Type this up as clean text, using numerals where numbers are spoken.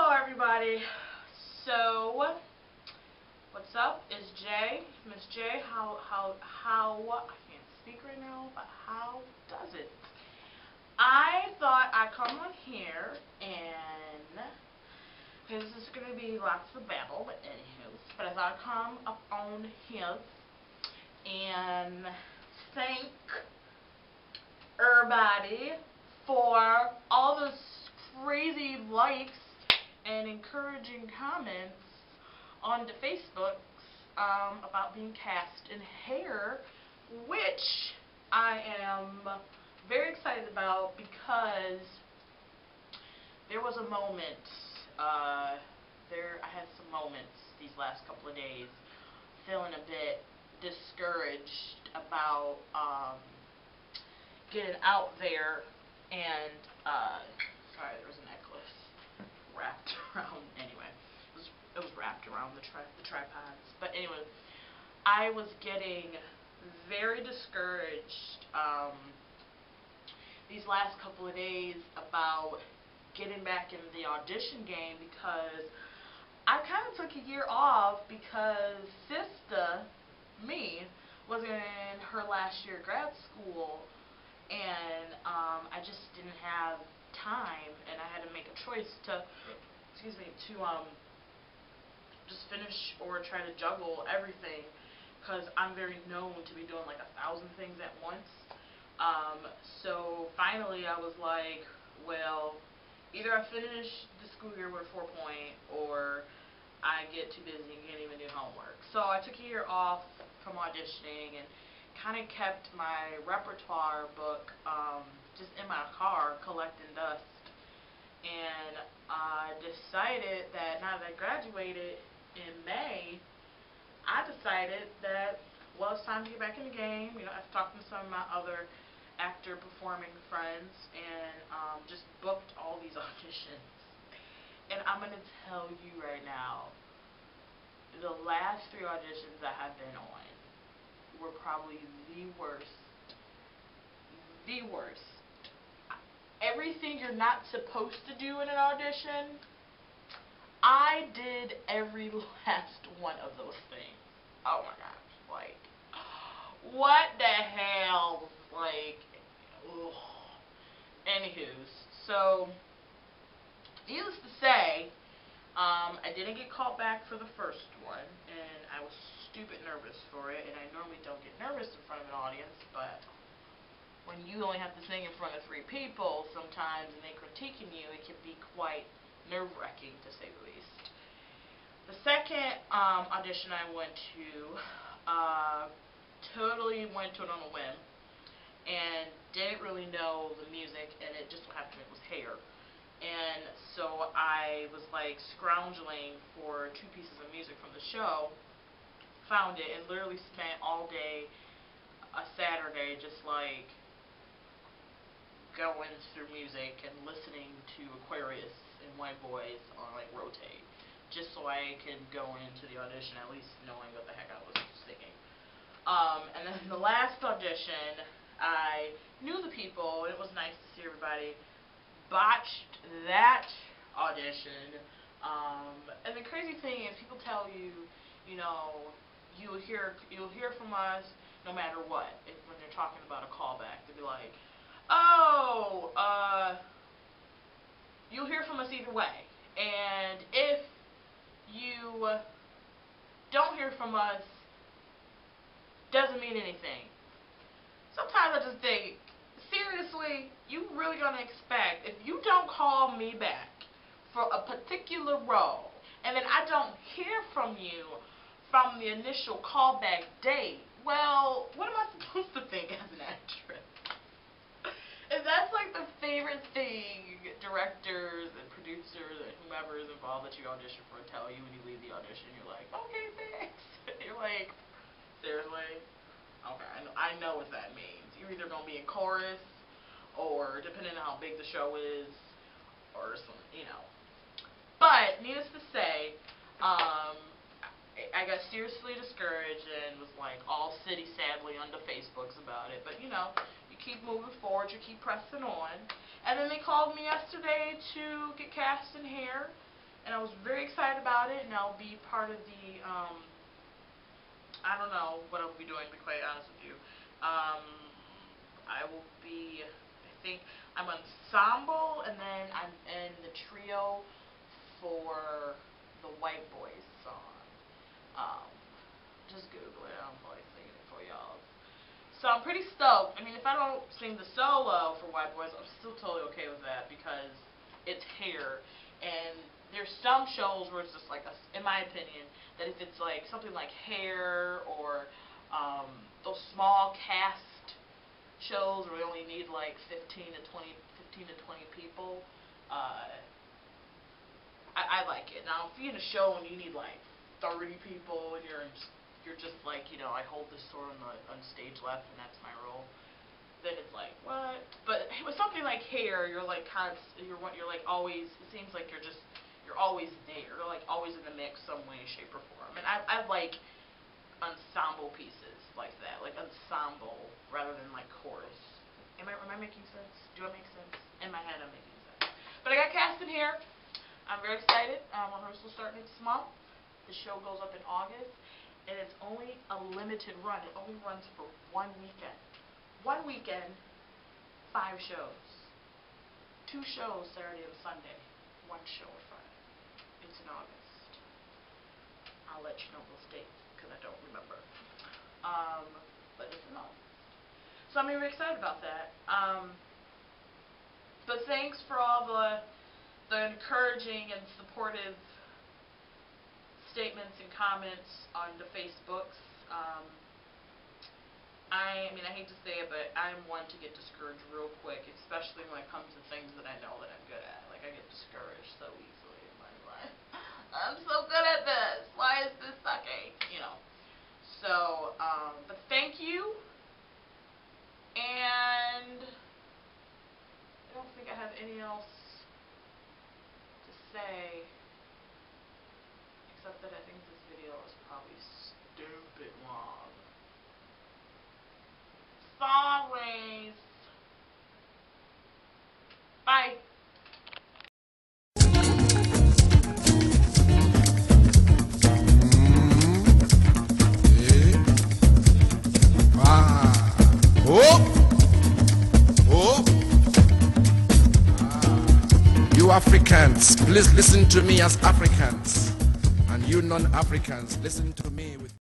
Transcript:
Hello everybody. So what's up? Is Jay, Miss J. How I can't speak right now, but how does it? I thought I'd come on here and this is gonna be lots of babble, but anywho, but I thought I'd come up on here and thank everybody for all those crazy likes and encouraging comments on the Facebooks about being cast in hair, which I am very excited about because there was a moment, I had some moments these last couple of days feeling a bit discouraged about getting out there and, sorry, there was a necklace wrapped around, anyway, it was wrapped around the tripods, but anyway, I was getting very discouraged these last couple of days about getting back into the audition game because I kind of took a year off because Sister, me, was in her last year of grad school, and I just didn't have time, and I had to make a choice to, just finish or try to juggle everything, because I'm very known to be doing like 1,000 things at once. So finally I was like, well, either I finish the school year with a 4 point, or I get too busy and can't even do homework. So I took a year off from auditioning and kind of kept my repertoire book just in my car collecting dust. And I decided that now that I graduated in May, I decided that, well, it's time to get back in the game. You know, I've talked to some of my other actor performing friends and just booked all these auditions. And I'm going to tell you right now, the last 3 auditions I have been on were probably the worst. The worst. Everything you're not supposed to do in an audition, I did every last one of those things. Oh my gosh, like, what the hell, like, ugh. Anywho's, so, needless to say, I didn't get called back for the first one, and I was stupid nervous for it, and I normally don't get nervous in front of an audience, but when you only have to sing in front of 3 people sometimes and they critiquing you, it can be quite nerve-wracking, to say the least. The second audition I went to, totally went to it on a whim and didn't really know the music, and it just happened it was hair. And so I was like scrounging for 2 pieces of music from the show, found it, and literally spent all day a Saturday just like going through music and listening to Aquarius and White Boys on like rotate, just so I could go into the audition at least knowing what the heck I was singing. And then the last audition, I knew the people, and it was nice to see everybody. Botched that audition, and the crazy thing is, people tell you, you know, you'll hear from us no matter what. When they're talking about a callback, they'll be like, oh, you'll hear from us either way, and if you don't hear from us, doesn't mean anything. Sometimes I just think, seriously, you really gonna expect, if you don't call me back for a particular role, and then I don't hear from you from the initial callback date, well, what am I supposed to think as an actress? And that's like the favorite thing directors and producers and whomever is involved that you audition for tell you when you leave the audition. You're like, okay, thanks. You're like, seriously? Okay, I know what that means. You're either going to be in chorus, or depending on how big the show is, or some, you know. But, needless to say, I got seriously discouraged and was like all city sadly on the Facebooks about it. But, you know, you keep moving forward, you keep pressing on. And then they called me yesterday to get cast in hair. and I was very excited about it, and I'll be part of the, I don't know what I'll be doing, to be quite honest with you. I will be, I think, I'm ensemble, and then I'm in the trio for the White Boys song. Just Google it, I'm probably singing it for y'all. So I'm pretty stoked. I mean, if I don't sing the solo for White Boys, I'm still totally okay with that, because it's hair, and there's some shows where it's just like, in my opinion, that if it's like something like hair, or those small cast shows where we only need like 15 to 20 people, I like it. Now, if you're in a show and you need like 30 people, and you're just like, you know, I hold this sword on stage left, and that's my role, then it's like, what? But with something like hair, you're like you're like always, it seems like you're always there. You're like always in the mix some way, shape, or form. And I like ensemble pieces like that, like ensemble rather than like chorus. Am I making sense? Do I make sense? In my head, I'm making sense. But I got cast in here. I'm very excited. Rehearsal starting next month. The show goes up in August, and it's only a limited run. It only runs for 1 weekend. 1 weekend, 5 shows. 2 shows Saturday and Sunday. 1 show on Friday. It's in August. I'll let you know those dates, because I don't remember. But it's in August. So I'm very excited about that. But thanks for all the encouraging and supportive statements and comments on the Facebooks. I mean, I hate to say it, but I'm one to get discouraged real quick, especially when it comes to things that I know that I'm good at. Like, I get discouraged so easily in my life. I'm so good at this. Why is this sucking? You know. So, but thank you. And I don't think I have any else to say, except that I think this video is probably stupid long. Sorry. Bye. You Africans, please listen to me as Africans, and you non-Africans, listen to me with